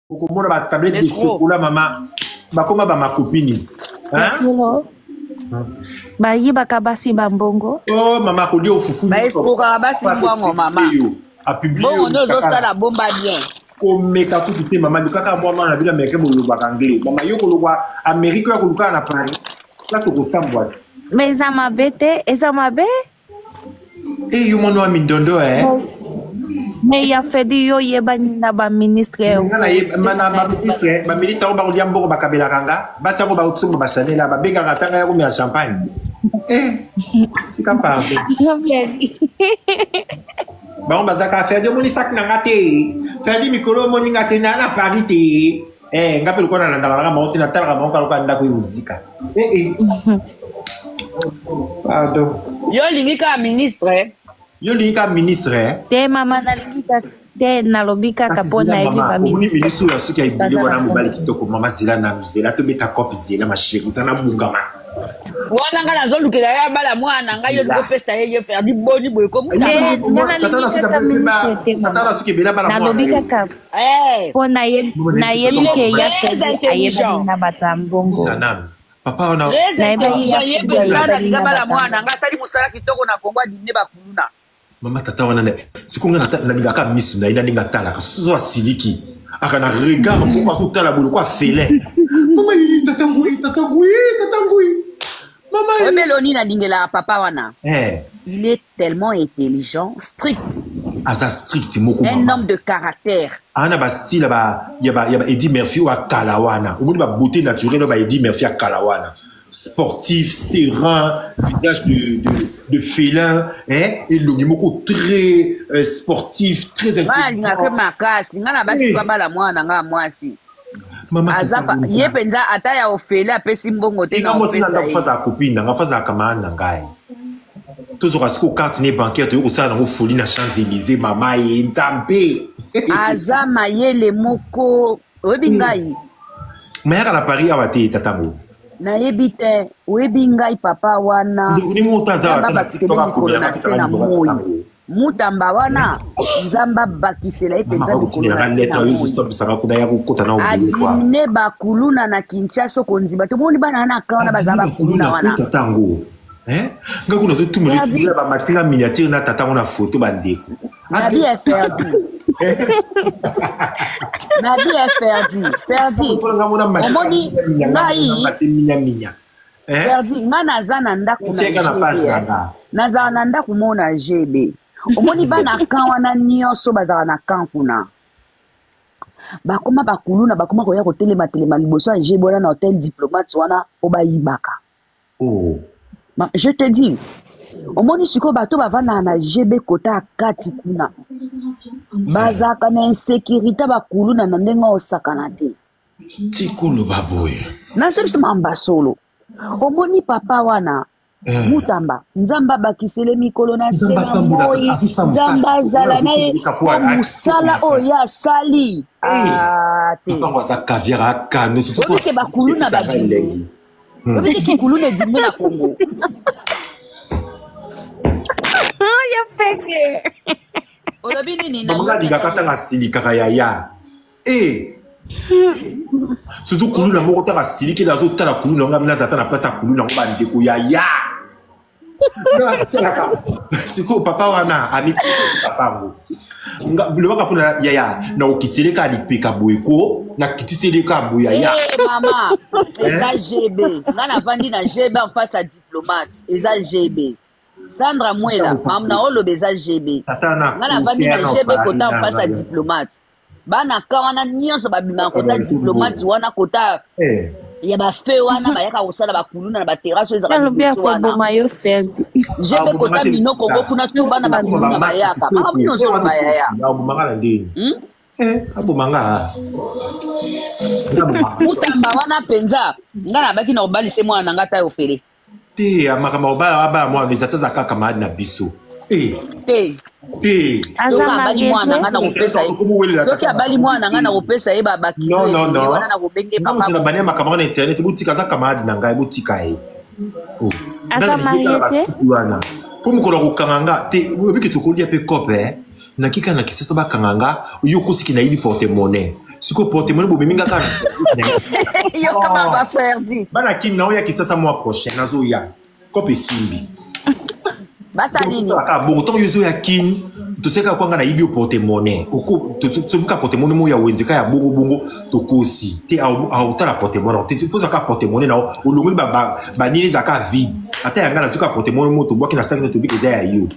Okomona ba tablette de chocolat mama. Bakoma ba ma copine. Hein? Bayi bakabasi bambongo. Oh mama ko dio fufu. Ba esikoka basi bwango mama. A publié. Bon on zo sala bomba bien. Komeka kututé mama lukaka mwa na bila meke boluba kangle. Mama yoko lukwa Amerique yoko lukaka na Paris. Là to ko sambwa. Mais eza mabe? Eh yo mono amindondo Mais ya fedi yo yebani na ba ministre. Mana ba ministre ba ko diambo ba kabela kanga. Basa ko ba utsumba ba Chanel ba benga katanga ya ko mi champagne. C'est capable. Bon bazaka faire de moni sak na ngate. Faire di mikolo moni ngate na Paris te. Ngape ko na ndanga ma hotina tala ma ko nda ko muzika. Pardon. Yo lingika ministre. Yo lingika ministre. Te mama na lingika te na lobika kapona ebi ba ministre. Ni ministre ya suki ya ibili wana mobali kitoko mama zila na mzela to beta copie zela ma chérie sana bungama. Wana nga nazo lukela ya bala mwana nga yo liko pesa ye faire di boni boy ko muta. Tata suki bela bala mwana. Na lobika kap. Pona ye na ye ke ya fedi ayeba na batambongo. Papa ona na ye pesa linga bala mwana nga sali musala kitoko na Kongo dine bakuluna. Mama tata wana ne sikunga na lingaka misu na ina ninga tala ka so asiliki akana regard pourquoi so tala bolo kwa félin. Mama tata ngui. Maman, Mélanie na dingela papa wana. Il est tellement intelligent, strict. Ça strict moko un homme de caractère. Ana ba style ba yaba Eddie Murphy wa Kalawana. Au ba beauté naturelle ba Eddie Murphy à Kalawana. Sportif, serein, visage de félin, et le moko très sportif, très intelligent. Mama azapa ye penza ata ya ofele apesi mbongo te na ofele na faza copine na faza kamana ngai toujours asko carte ne bancaire to ko sala ngo folie na Champs-Élysées mama ye nzambe azama ye le moko oyebi ngai mayaka na Paris awate tatango na yebi te oyebi ngai papa wana ni motaza na TikTok ko na moyo mutamba wana nzamba bakisela epenza adine bakuluna na Kinshasa konziba tomoni bana na kawana bazaba bakuluna wana tatango nga kuna zo tumeli ba matinga miniature na tatango na photo bandeko na bien perdu omoni ngai perdu nga naza na ndako nazala na ndako mona GB omoni bana kan wana nyonso bazala na kan kuna bakoma bakuluna bakoma koya kotelema liboso ya GB wana na hôtel diplomate wana obayibaka. Je te dis omoni siko bato bavanda na GB kota kati kuna bazaka na insécurité bakuluna na ndenge osakana te tikulu baboye na sebiso mambasolo omoni papa wana mutamba nzamba bakisele mikolo na sena moi nzamba zala na ye musala oya sali te papa za caviar akano surtout ke bakuluna badingi obiki kikuluna dingi na Kongo ya feke olobi nini na mama ngakata ngasilika ya surtout kuluna moko ta basiliki la zo tala kuluna ngamna zata na place kuluna ngo bandeko ya siko papa wana ami papa ngo le waka pona ya na okitele ka lipeka boyeko na kitisele ka boya ya mama eza GB ngana vandi na GB en face à diplomate eza GB Sandra Mwela mamna olo beza GB ngana vandi na GB kota en face à diplomate bana kawana nyonso babima kota diplomate wana kota ya ba fe wana bayaka kosala bakuluna na ba terrasse ezaka wana mayo fe jebe kota minoko kuna tu bana bakuluna bayaka mama bino so bayaya abumanga ndini abumanga mutamba wana penza ngana baki na obalise mwana ngata yo fere te amakama obala mwana ezataza kaka maadi na biso abali mwana nga na kopesa ye soki abali mwana nga na kopesa ye babaki wana na kobenge papa na bane makamera na internet butika za kamadi na ngai butika ye asa mariete wana pour mukolo kokanga te obiki tokolia pe cope na kika na kisasa bakanga yo kusiki na yibi porte monnaie Si vous portez mon bobo, minga kana. Yo comment va faire dit? Bana kim na oya ki ça mois prochain nazo ya. Kope simbi. Basa nini? Aka bon to yozo ya kin. To seka kwanga na ibi porte monnaie. Oko to muka porte monnaie mo ya wenzeka ya bongo bongo to kosi. Te a utala porte monnaie. Te faut saka porte monnaie na o longo ba nini zaka vide. Ata yanga na zuka porte monnaie mo to boki na saki na to biki za ya yo.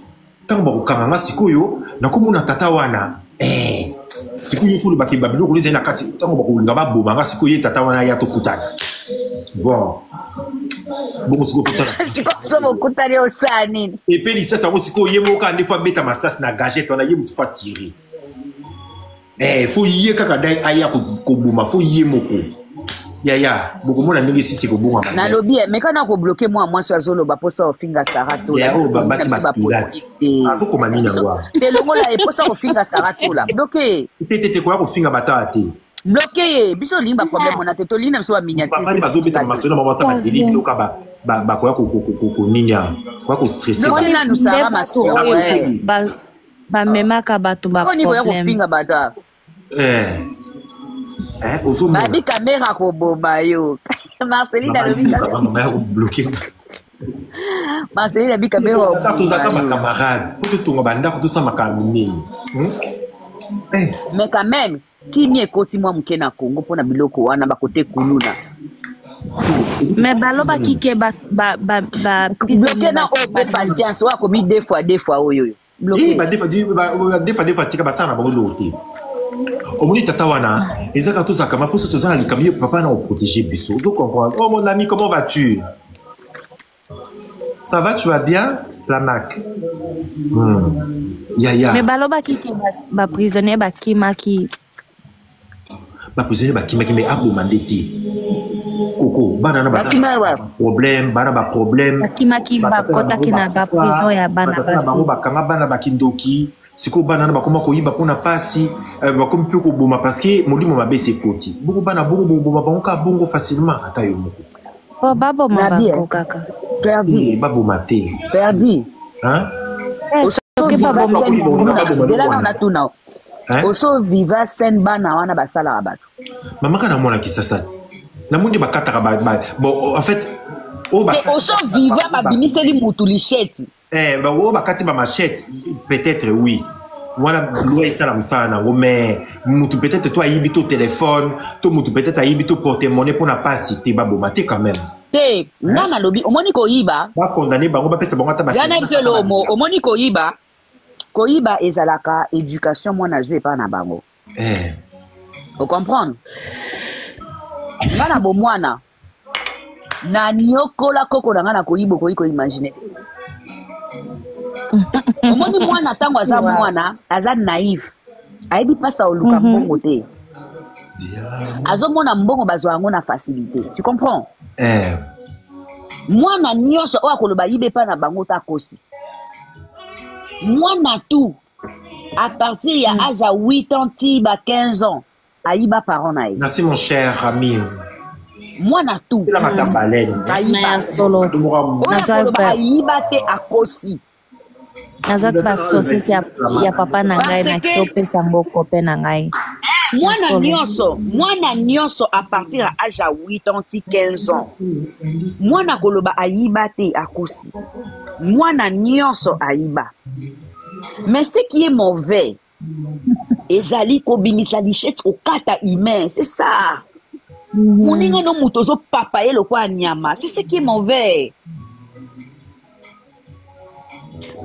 Tango ba kokanga sikoyo na komuna tata wana sikoyo fulu baki babilo ko lezena kati tango ba kolinga ba bomanga sikoyo tata wana ya to kutana. Bon. Bongo sikoyo kutana. Sikoyo mo kutana o sani. Et puis il ça sikoyo yemo ka des fois beta masas na gagette on a yemo tu fa tirer. Faut yé kaka dai aya ko boma faut yemo ko. Ya beaucoup mona ndenge si ko bonga. Na lobby mais kana ko bloquer moi sur zolo ba posa o finga sarato la. Ya ba basi ba pirate. Faut ko mamina ngwa. Te longo la e posa o finga sarato la. Bloquer. Tete ko ko finga bata te. Bloquer biso limba problème on a te to lina so miniature. Ba fani bazo beta masolo mama sa ba deli loka ba ko ninya. Ko ko stresser. Non na nous sara maso. Ba memaka bato ba problème. On ko finga bata. Babi caméra ko boba yo. Marceline a bloqué. Marceline a bi caméra. Tous à ma camarade. Pour tout on banda tout ça ma camarade. Mais quand même, qui mi ekoti moi muke na Congo pona biloko wana ba côté kuluna. Mais baloba kike ba bloqué na ope patience wa ko mi deux fois oyo. Bloqué. Des fois tika ba sana ba loté. Omoni tata wana ezaka tous akama pour se za likamie papa na protéger biso. Vous comprenez? Oh mon ami, comment vas-tu? Ça va, tu vas bien? Planac. Ya. Mais baloba kiki ba prisonnier ba kimaki. Ba prisonnier ba kimaki mais abo mandeti. Koko bana na ba problème, bana ba problème. Ba kimaki ba kota kina ba prison ya bana basi. Ba kanga bana ba kindoki. Siko bana na bakoma ko yiba pona pasi bakomi pe ko boma parce que molimo mabe se koti boko bana boko boma bangoka bongo facilement ata yo moko oh babo mabako kaka perdi babo mate perdi hein oke babo mabako zela na tuna oso viva sen bana wana basala bato mama kana mona kisasati na mundi bakata ba bon en fait oso viva babimiseli mutu licheti bakati ba machette peut-être oui voilà loyer ça la mfana mais mutu peut-être toi yibi to téléphone to mutu peut-être yibi to porte-monnaie pour na pas citer ba bomate quand même nana lobi omoni ko yiba ba condamné bango ba pesa bango ta ba yana zelo omoni ko yiba ezalaka éducation mwana zwe pa na bango vous comprendre ngana bo mwana na nyokola koko na ngana ko yibo ko imaginer omoni mwana tango aza mwana aza naïf ayebi pasa oluka mbongo te azomona mbongo bazwa yango na facilité tu comprends mwana nyonso oyo akoloba yibe pa na bango ta kosi mwana tout à partir ya âge à 8 ans ti ba 15 ans ayiba parent na ye. Merci mon cher ami. Mwana tout la matabalene ayiba solo ayiba te akosi nazak ba société ya papa na ngai na kiopesa mboko pe na ngai mwana nyonso à partir à âge à 8 ans ti 15 ans mwana koloba ayiba te akosi mwana nyonso ayiba mais ce qui est mauvais ezali kobimisa lichette okata humain c'est ça moninga no muto zo papa ye lokwa nyama c'est ce qui est mauvais.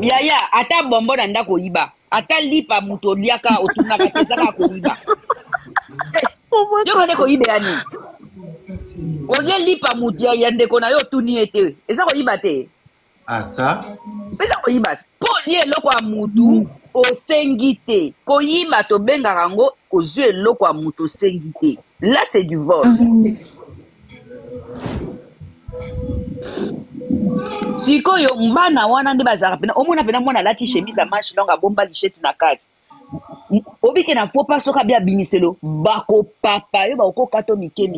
Yaya ata bombo na ndako yiba ata lipa muto liaka otunga katezaka ko yiba yo kone ko yibe ani oye lipa muto ya ndeko na yo tuni ete eza ko yiba te asa pesa ko yiba po lié loko a mutu osengi te ko yiba to benga rango ko zwe loko a mutu osengi te là c'est du vol. Sikoyo mbana wana nde bazaka pena omona pena mwana lati chemise à manche longue bomba lichette na kati obike na fo pas soka bia bimiselo bako papa yo bako kato mike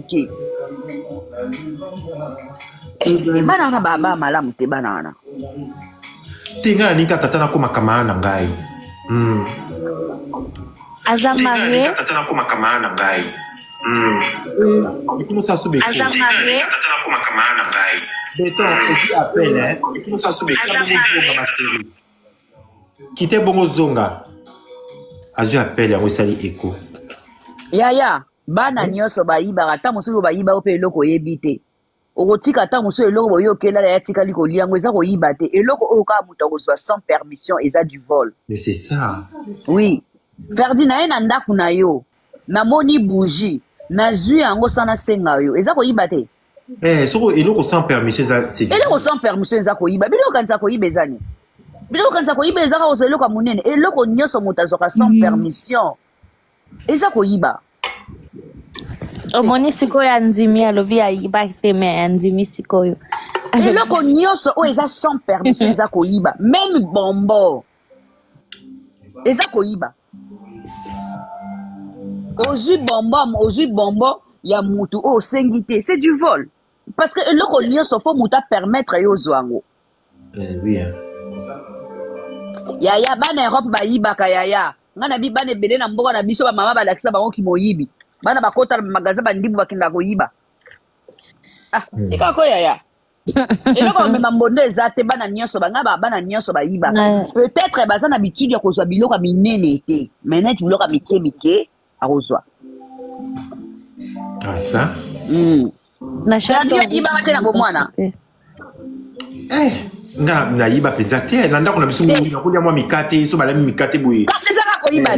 bana na baba malamu te bana wana tinga nika tata na koma kama na ngai Azamare. Tatana koma kama na ngai. Ikuno sa sube. Azamare. Tatana koma kama na ngai. Beton, aussi appel hein. Ikuno sa sube. Kite bongo zonga. Azu appel ya sali eko. Yaya, bana nyonso bayiba ata mosusu bayiba ope eloko yebite. Okotika ata mosusu eloko boyokela ya tika liko liango eza koyiba te. Eloko oyo ka muta kozwa sans permission eza du vol. Mais c'est ça. Oui. Perdi na ye na ndaku na yo. Namoni bougie. Nazwi yango sana senga yo. Eza koyiba te. Soko eloko sans permission c'est. Eloko sans permission eza koyiba. Biloko kanza koyiba ezani. Biloko kanza koyiba eza ko eloko munene. Eloko nyonso muta zoka sans permission. Eza koyiba. Omoni sikoyo andimi alobi ayiba teme andimi sikoyo. Eloko nyonso o eza sans permission eza koyiba. Même bombo. Eza koyiba. Ozui bombo ya mutu o sengité, c'est du vol. Parce que eloko nyonso fo muta permettre yo zwango. Oui hein. Yaya bana Europe bayibaka yaya. Ngana bi bana ebele na mboka na biso ba mama balakisa bango kimoyibi. Bana bakota na magasin bandibu bakinda koyiba. Eka ko yaya. Eloko mema mbondo ezate bana nyonso bana nyonso bayiba. Peut-être baza na habitude ya kozwa biloko minene te. Maintenant biloko mike arozwa. Ah ça? Na shadi yiba mate na bomwana. Na yiba penza te nanda kuna biso mbi na kulia mwa mikate so balami mikate boye. Kasi za ko yiba.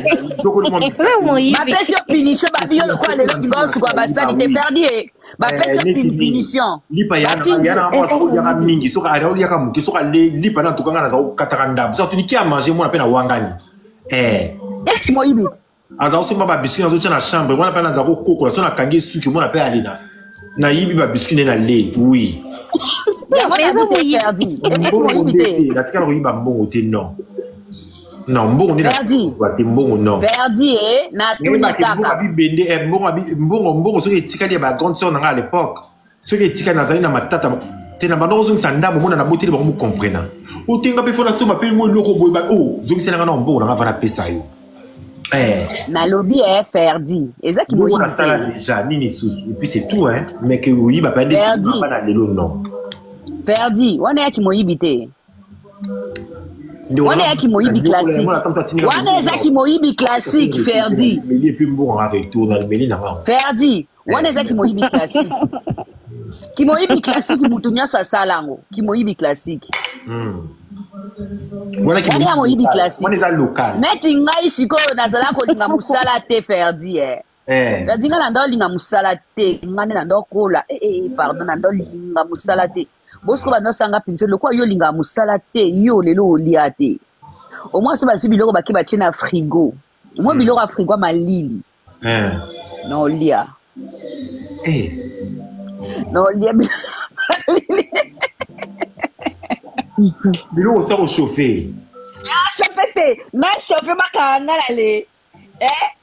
Ma pesi punition ba biyo lo kwa le ngosu kwa basani te perdi ba pesi punition. Lipa yana mwa so ya mingi so ka ya ka muki so ka lipa na tukanga na za katakanda. So tu ki a manger mo na pena wangani. Mo yibi. Aza so ba biscuit na zo na chambre mo na pena za ko koko so na kangi suki mo na pe alina. Na yibi ba biscuit na le. Oui. Perdi. Non, perdi na tunikaka. Mbongo soki etikali ba grande sœur nanga à l'époque. Soki etikali nazali na matata te na bando zongi sanda mona na boteli ba mo comprendre. Otenga pe fona so ba pe mo loko boy ba zongi sela na mbongo nanga vana pesa yo. Na lobby perdi. Ezaki mo na sala déjà nini sous et puis c'est tout hein mais que oui ba pas na lelo non. Perdi, wana yaki moyibi te. Wana yaki moyibi classique. Wana ezaki moyibi classique, Ferdi. Ferdi, wana ezaki moyibi classique. Ki moyibi classique mutu nyonso asalango. Ki moyibi classique. Wana moyibi classique. Wana eza local. Neti ngai sikoyo nazala kolinga musala te Ferdi Ferdi nga nando linga musala te. Ngane nando kola. Pardon, nando linga musala te. Bosko ba no sanga pinzo lokwa yo linga musala te yo lelo olia te. Au moins so ba si biloko ba ki ba tina frigo. Mo biloko a frigo malili. Non lia. Non lia. Biloko ça chauffer. Chauffé na chauffer makanga lale.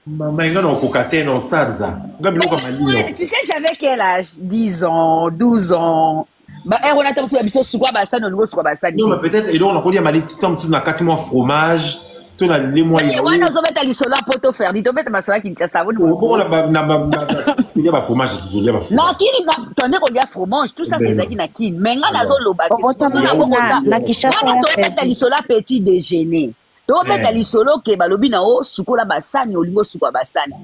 Maman nga no kokate no sanza. Nga biloko malili. Tu sais j'avais quel âge? 10 ans, 12 ans. On a tant de biso sukwa basani on sukwa basani. Non mais peut-être et donc on a connu mali tout temps sur na 4 mois fromage, tout na les moyens. Ouais, nous mettre ali sola poto faire, dit to mettre ma sola qui tient ça. Bon il y a pas fromage, il y a pas fromage. Na kini na tonne ko dia fromage, tout ça c'est ça qui na kini. Mais nga na zo loba. Na kishasa to mettre ali sola petit déjeuner. To mettre ali solo ke balobi na o sukola basani olingo sukwa basani.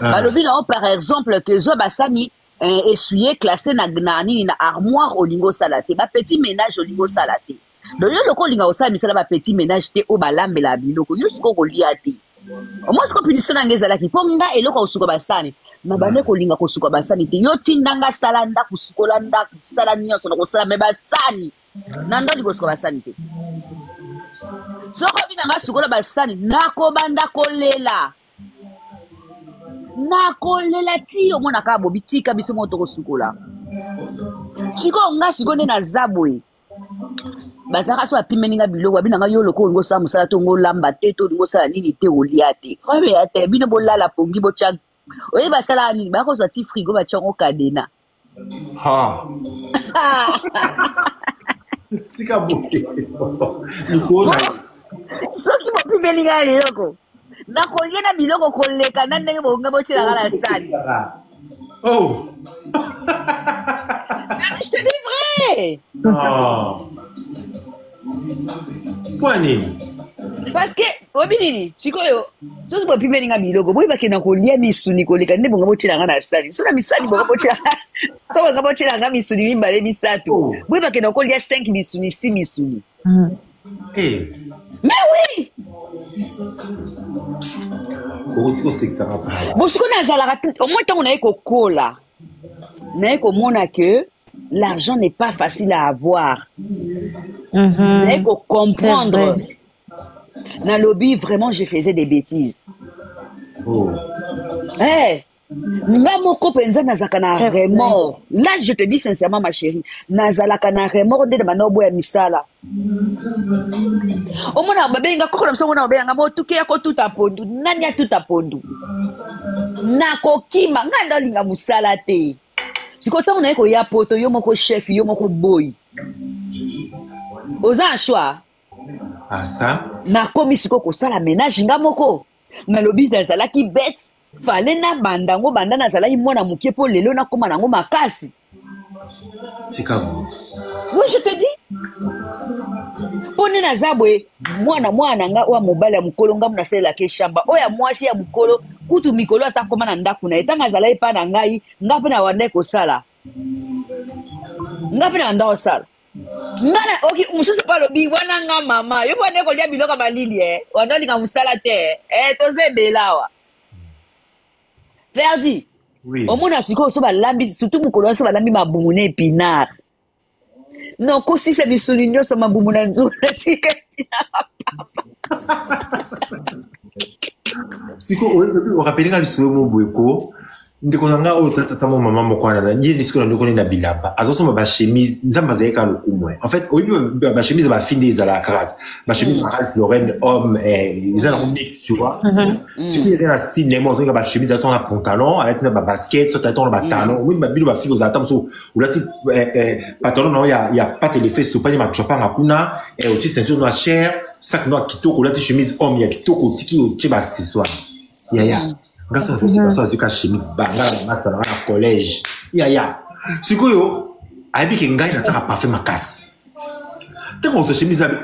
Balobi na o par exemple que zo basani essuyer classé na nini na armoire olingo salate ba petit ménage olingo salate donc yo loko linga osala misala ba petit ménage te o balambela biloko yo siko kolia te au moins ko punition na ngezala ki ponga eloko osuka basani na bane ko linga ko suka basani te yo tindanga sala nda kusukola nda kusala nyonso na kosala me basani na ndo liko suka basani te soko bina nga sukola basani nako banda kolela nakolela ti omona ka bobitika biso moto kosukola siko nga siko nde na zabwe bazaka so apimeninga biloko abinanga yo loko ngo sa musala to ngo lamba te to ngo sala nini te olia te obe ate bino bolala pongi bocha oye basala nini ba ko za ti frigo ba chongo kadena tika boke nikona soki bopimeninga leloko Na kolie na biloko koleka na ndenge bonga botela la salle. Oh. Je te dis vrai. Non. Pourquoi nini? Parce que obinini sikoyo so to pipe ninga biloko boy bakena kolia misuni koleka ndenge bonga botela la salle. So na misani bonga botela. So bonga botela nga misuni mimbale misatu. Boy bakena kolia 5 misuni 6 misuni. Eh. Mais oui. Bon, ce qu'on a au moins tant on a kokola. Na komona que l'argent n'est pas facile à avoir. Na comprendre. Dans le lobby, vraiment, je faisais des bêtises. Oh. Hey, là, je te dis sincèrement, ma chérie, nazalaka na remords de manobo ya misala. Au moins, babenga koko namso mona babenga mo tuke yako tuta pondu, nanya tuta pondu. Nako kima nganda linga musala te. Sikota mona yako ya poto yo moko chef yo moko boy. Oza un choix. Ah ça? Na komi siko ko sala ménage nga moko. Na lobi nazalaki bête. Fallait na bandango banda nazalaki mwana mukie po lelo na koma nango makasi. C'est comme. Oui, je te dis. Pone na zabwe mwana nga wa mobali ya mukolo nga mna sela ke shamba. Oya mwasi ya mukolo kutu mikolo asa koma na ndaku na etanga zalai pa na ngai nga pe na wande ko sala. Nga pe na wanda ko sala. Ngana oki mususu pa lobi wana nga mama yo wande ko lia biloka malili wanda linga musala te toze belawa. Ferdi. Oui. Au moins, so balambi, surtout mukolo so balambi mabumune épinard. Non, ko si c'est bisolinyo so mabumuna nzula tika. Siko o rappelinga lisolo mo bueko. Ndeko nanga o tata mo mama mo kwana na njeli siko na ndeko na bilamba. Azoso ba chemise nzamba zaeka lokumwe. En fait, oyibi ba chemise ba finde za cravate. Ba chemise Ralph Lauren homme ils ont un mix, tu vois. Siko ils ont un style les mots ba chemise à ton pantalon, avec na ba basket, so ton ba talon. Oui, ba bilo ba fille aux atam so ou là pantalon non il y a pas les fesses so pas ni ma chopa ngakuna et aussi ceinture noire cher, sac noir kitoko là chemise homme ya kitoko tiki o teba cette histoire. Ya. Garçon, je suis pas sûr que chemise banga na masa na collège. Ya. Sikoyo, abi ke ngai na taka parfait makasi. Tango zo chemise abi,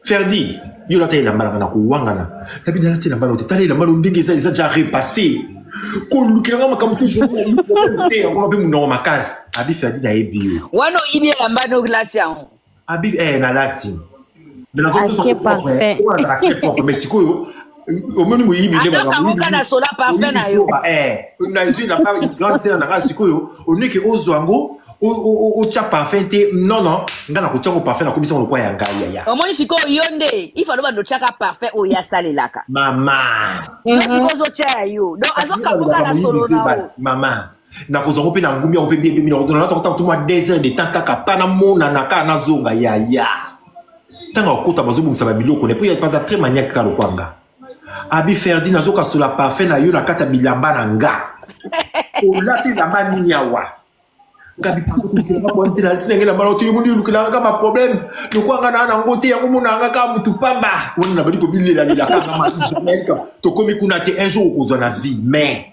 Ferdi, yo la taille la mala na kuwanga na. Tabi na la mala te taille la mala ndenge ça déjà repassé. Ko lukira makamu ke jo te on va be mu makasi. Abi Ferdi na ebi yo. Wano ibi la mbano glatia. Abi na lati. De la zone parfait. Mais sikoyo au moins nous y na sola parfait na yo na yeux la pas grande sœur na sikoyo on est que ozwango o cha parfait non ngana ko cha ko parfait na komisa lokwa ya ngai ya au moins sikoyo yonde il faut do chaka parfait o ya salelaka mama sikoyo zo cha yo donc azoka boka na solo na mama na ko zongo pe na ngumi on pe bien bien on a tant tout moi 2 heures de temps kaka pana mona na ka na zonga ya tanga ko ta bazubu sa ba biloko ne puis il pas très maniaque ka lokwanga. Abi Ferdi nazoka sur la parfait na yo na kata bilamba na nga. O lati la mani yawa. Gabi pa ko ko ko ntila tsinenge la balo to yo muni lukila ka ma problème. Lokwanga na ngote ya ngumuna nga ka mutu pamba. Wona na bali ko bilela la ka ma jamais to komi kuna te un jour ko zona vie mais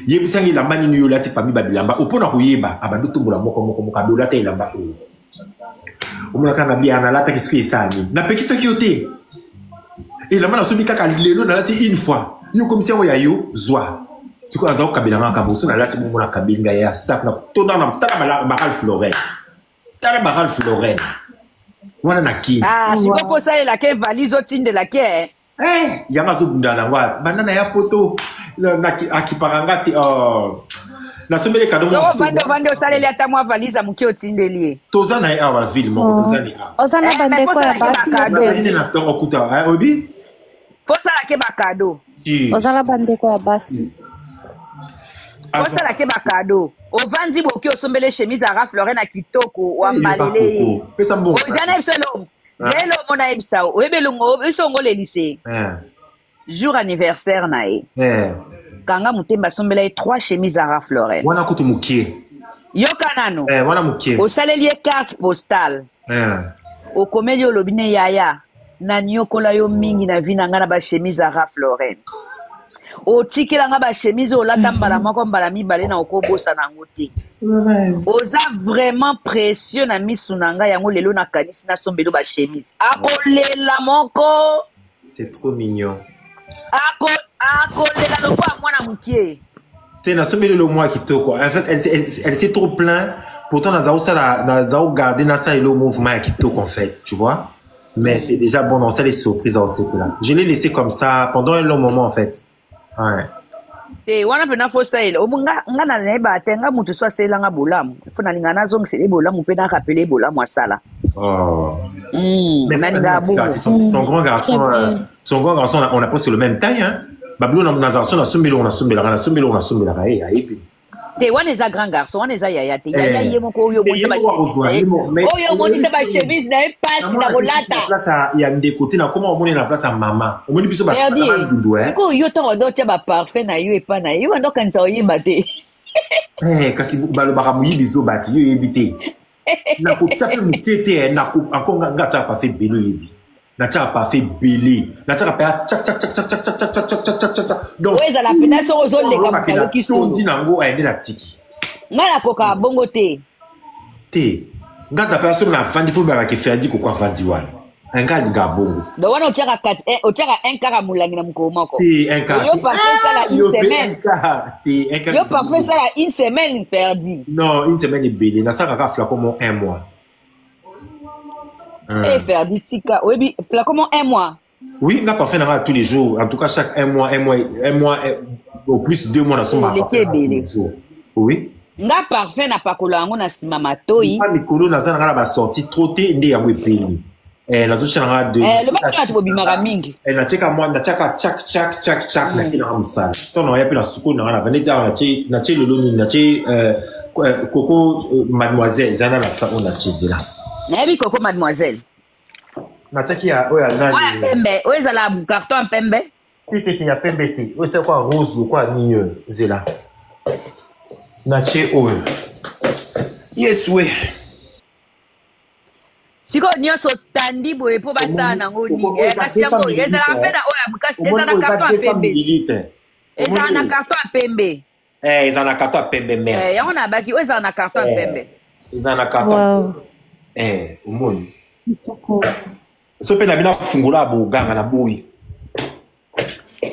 yebisangi la mani yo lati pa mi babilamba opona ko yeba abando tumbola moko ka do lati lamba o. Omona kana bia na lata kisu esani. Na pekisa kiote. Et la main a soumis kaka lelo na lati une fois. Yo comme si on ya yo zwa. C'est quoi azao kabila nga kaboso na lati mo na kabinga ya staff na tona na tala ba Ralph Lauren. Tala ba Ralph Lauren. Wana na ki. Si ko ça la ke valise otinde la ke. Yanga zo bunda na wa. Banana ya poto na akiparanga ti na sombele kado mo. Vando saleli ata moi valise amuki otindeli. Tozana ya wa ville mo tozani. Ozana bande ko ya basi. Ni na to okuta obi. Posa la ke bakado. Ozala bande ko ya basi. Posa la ke bakado. Ovandi boki osombele chemise à Ralph Lauren na kitoko wa mbalele. Pesa mbongo. Ozana ebselo. Lelo mona ebsao. Oyebelungo esongo le lycée. Jour anniversaire na e. Kanga mutemba sombela 3 chemises à Ralph Lauren. Wana kutu mukie. Yoka nano. Wana mukie. Osaleli carte postale. Okomeli olobine yaya. na nyokola yo mingi na vi na nga na ba chemise à Ralph Lauren. Otikela nga ba chemise olata mbala moko mbala mibale na okobosa na ngo te. Oza vraiment précieux na misu na nga yango lelo na kanisi na sombelo ba chemise. Akolela moko. C'est trop mignon. Akolela loko a mwana mukie. T'es na sombelo le mois qui toko. En fait, elle s'est trop plaint. Pourtant, dans garder dans ça et le mouvement qui toko en fait, tu vois. Mais c'est déjà bon dans ça les surprises dans ce là. Je l'ai laissé comme ça pendant un long moment en fait. Ouais. Et wana pena fo style nga na neba tenga mutu so sela nga bolamu fona linga na zong sele bolamu pena rappeler bolamu asala. Oh. Mais son grand garçon on a pas sur le même taille hein. Bablo na nazarson na sumbelo na sumbela et te wana eza grand garçon wana eza yaya te yaya ye moko oyo monisa ba chemise na passe na kolata place ya ndekoti na comment omoni na place ya mama omoni biso ba dudu siko yo to ndo tia ba parfait na yo epa na yo ndo kanisa oyeba te kasi balobaka moyibizo bati yo yebite na kotia pe mutete na encore ngata pas fait belo yebi na tia pas fait belé na tia pa tchak donc oui ça la pena so ozole comme ça qui sont dinango aide la tiki ngala koka bongo te ngata pa so na fandi fo ba ke ferdi ko kwa fandi wana ngali ngabongo do wana ochaka un kara mulangi na mukoma ko un kara yo pas fait ça la une semaine yo pas fait ça la une semaine ferdi non une semaine est belé na ça ka flacon comme un mois. Et faire du tika. Oui, comment un mois? Oui, on n'a pas fait tous les jours. En tout cas, chaque un mois, au plus 2 mois, on a fait. Oui. Nga parfait na pakola ngo na sima matoi. Pas mikolo na zana ba sorti troté ndé ya wepeli. Na zo changa de. Le bakati bobimaka mingi. Na cheka moi na chaka chak na kina amsala. Tono ya pe na suko na veneza na che lolo na che coco mademoiselle zana na sa on a chizela. Nabi Coco mademoiselle. Nataki ya oya nani. Ouais pembe, oya za la carton pembe. Titi ya pembe ti. Oya c'est quoi rose ou quoi nigne zela. Nachi oya. Yes we. Siko nyoso tandi boye po basa na ngoni. Kasi yango yeza la pena oya bukasi yeza na carton pembe. Yeza na carton pembe. Yeza na carton pembe merci. Yango na baki oya na carton pembe. Yeza na carton. Umoni. So pe na bina fungula buganga na boyi.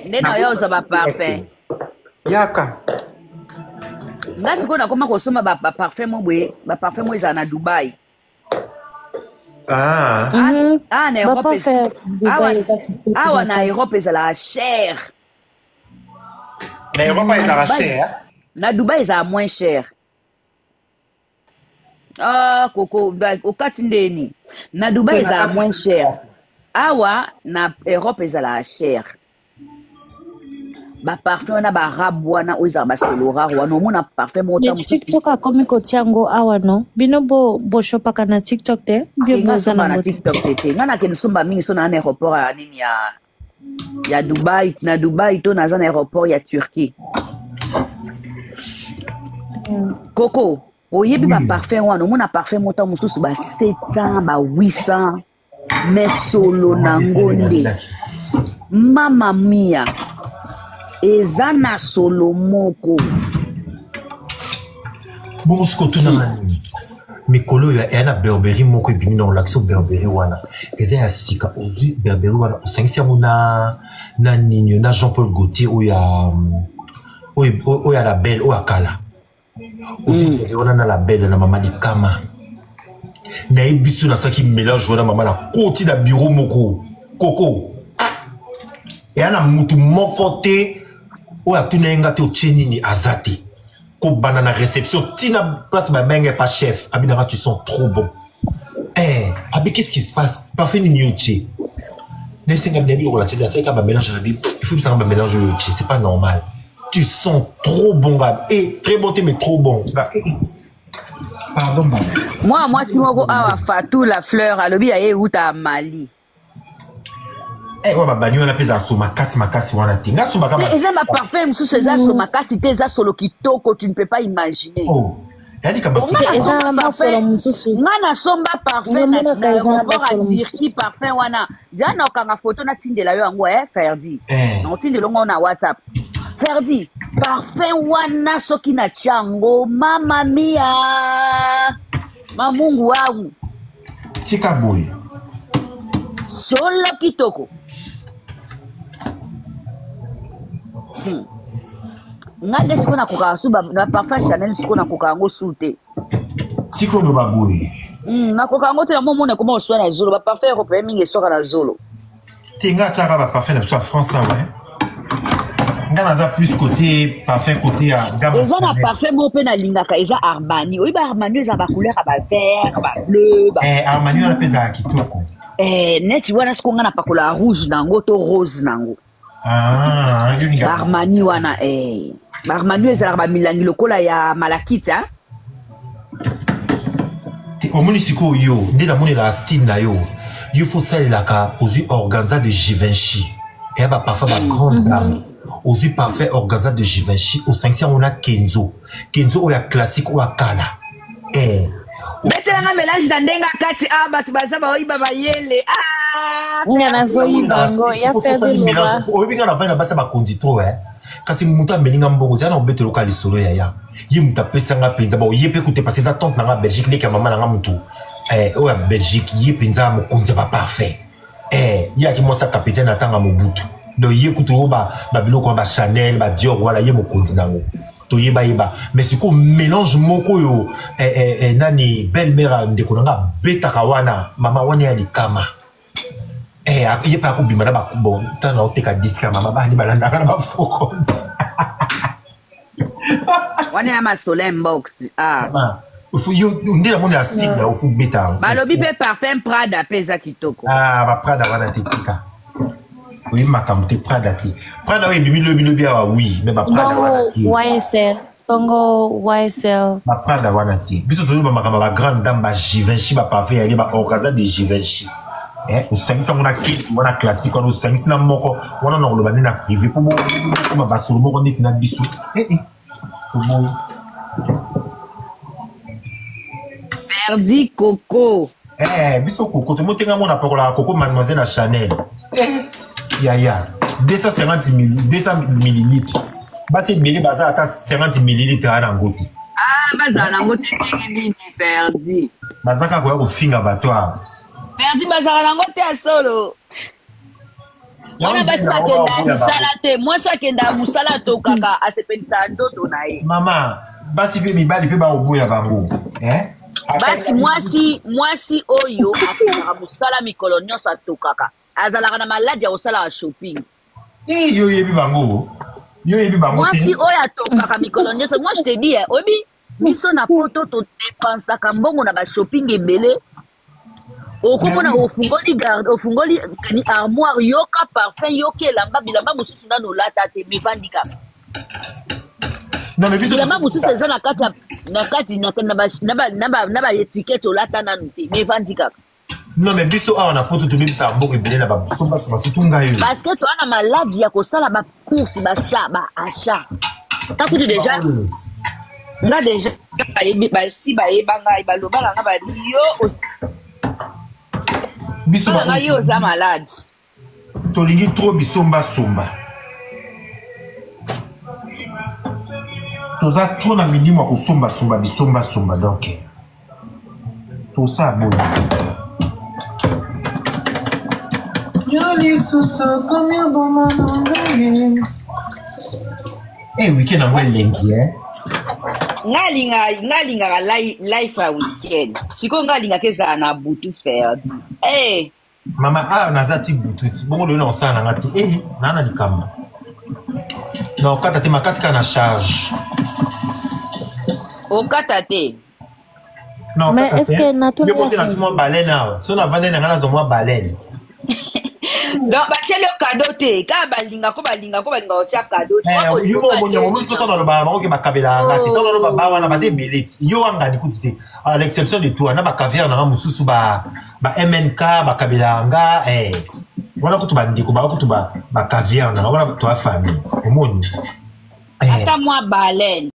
Nena yo za ba parfait. Yaka. Ngasi ko na koma ko soma ba parfait mo boye, ba parfait mo za na Dubai. Na Europe. Na Europe za la cher. Na Europe za la cher. Na Dubai za moins cher. Coco, au Katindeni. Na Dubai, ça moins cher. Awa, na Europe, ça la cher. Ba parfum na ba rabwana oza ba stolora wana mona parfum mota TikTok akomi ko tiango awa no bino bo shopaka na TikTok te bien boza na TikTok te ngana ke nsomba mingi so na aéroport ya nini ya Dubai na Dubai to na zone aéroport ya Turquie. Coco oyebi ba parfum wana mona parfum mota mususu ba 700 ba 800 mais solo na ngonde mama mia ezana solo moko bon ce que tu n'as mikolo ya na Burberry moko ebimi na l'action Burberry wana eza ya sika ozu Burberry wana osangisi yango na nini na Jean-Paul Gaultier oya la belle oya kala aussi wana na la belle na mama Likama na ebisu na saki mélange wana mama na koti na bureau moko Coco et ana mutu moko te oya tunenga te ochenini azate ko banana réception tina place ba benga pas chef abinara tu sens trop bon abi qu'est-ce qui se passe parfait ni yochi ne singa nebi ko la tida ça ka ba mélange na bi il faut que ça ba mélange yochi c'est pas normal tu sens trop bon gars et très bon mais trop bon pardon moi si moko awa Fatou la fleur alobi ya euta Mali wa banyo na pesa so makasi wana tinga so makama eza ma parfum sous ces so makasi te eza solo kitoko tu ne peux pas imaginer yali kabasi ngana somba parfait na rapport à dire qui parfait wana jana okanga photo na tindela yo yango Ferdi na tindela ngo na WhatsApp Ferdi parfait wana soki na chango mama mia mamungu wangu tika boy solo kitoko ngade sikona koka suba na parfum Chanel sikona koka ngo sute siko no baboy na koka ngo te momo ne comment so na zolo ba parfum européen mingi soka na zolo tinga chaka ba parfum na so français ouais ngana za plus côté parfum côté à gamme eza na parfum mo pe na lingaka eza Armani oyi ba Armani eza ba couleur ba vert ba bleu ba Armani na pesa kitoko neti wana sikonga na pakola rouge nango to rose nango Armani wana Armani ezalaka bamilangi lokola ya malakita omoni sikoyo yo nde namonela style na yo yo faut salelaka ozwi organza de Givenchy eya baparfum ba grande dame ozwi parfum organza de Givenchy osangisi yango na Kenzo oyo ya classique oyo akala betelanga mélange na ndenge kati bato baza baoyiba bayele ngana zoyiba ngo ya Ferdi oyebinga na vai na basi bakondi to kasi mutu amelinga mbongo zala na obetelo ka lisolo ya ye mutu apesanga mpenza ye mpe kute pasi eza tante nanga Belgique leki ya mama nanga mutu oyo ya Belgique ye mpenza mokonzi ya baparfum ye aki mwasi capitaine atanga Mobutu donc ye kutu oyo babiloko wana Chanel Dior wana ye mokonzi nango toyeba mais siko mélange moko yo nani belle-mère ndeko nanga betaka wana mama wana ya likama ye pa akobima na bon tana oteka disque mama bani balandaka na bafoko wana ya masolem box yo ndela mona ya style na ofu beta balobi pe parfum Prada pesa kitoko ba Prada wana tetika oui makambo te Prada oyo ebimi lobi awa oui mais ba Prada wana YSL Bongo YSL ba Prada wana te biso tozo ba makambo ba grande dame ba Givenchy ba parfum ya ba organza de Givenchy osangisa ngona kit wana classique wana osangisi na moko wana na koloba na privé po mo ba solo moko neti na biso Ferdi Coco biso Coco tomotenga mona pakola Coco mademoiselle na Chanel ya 250 millilitres basi bele baza ata 50 millilitres ana ngoti bazala nango te ndenge nini Ferdi baza kaka koya kofinga bato Ferdi bazala nango te ya solo wana basi bakenda misala te mwasi akenda mosala to kaka asepelisa nzoto na ye mama basi mpe mibali mpe baoboya bango basi mwasi oyo akendaka mosala mikolo nyonso atokaka azalaka na maladi ya kosalaka shopping yo yebi bango mwasi oyo atokaka mikolo nyonso moi je te dis oyebi biso na poto todepensaka mbongo na bashopping ebele okomona ofungoli armoire yoka parfum yoka elamba bilamba mosusu nano olata te mevandi kaka bilamba mosusu eza na baetikete olata nano te mevandi kaka non mais biso awa na poto tobebisa mbongo ebele na basomba surtout ngai oyo parce que toa na maladi ya kosala bacourse baachat takutu déjà nga déjà basi bayeba ngai baloba na nga badi yo biso nga yo oza malade tolingi trop bisombasomba toza trop na milimo ya kosombasomba bisombasomba donc tosala boye weekend yango elengi nga alingaka life ya weekend sikoyo nga alingaka ezala na butu Ferdi mama awa naza ti butu ti bongo loyo na kosala nanga te naa na likambo na okata te makasi kaka na charge okata te mais est-ce que nayokote na ti mwa balene awa so na vande nanga nazwa mwa balene donc batieli yo kado te kaka balingako otya kado yo monyango mosusu tona lobaka bango ke bakabelanga te tona loba ba wana baza ebele ti yo wangani kutu te à l'exception de toi na bakavière nanga mosusu ba MNK bakabelanga wana kutu bandeko baka kutu bakavière nanga wana toa famille omoni ata mwa balene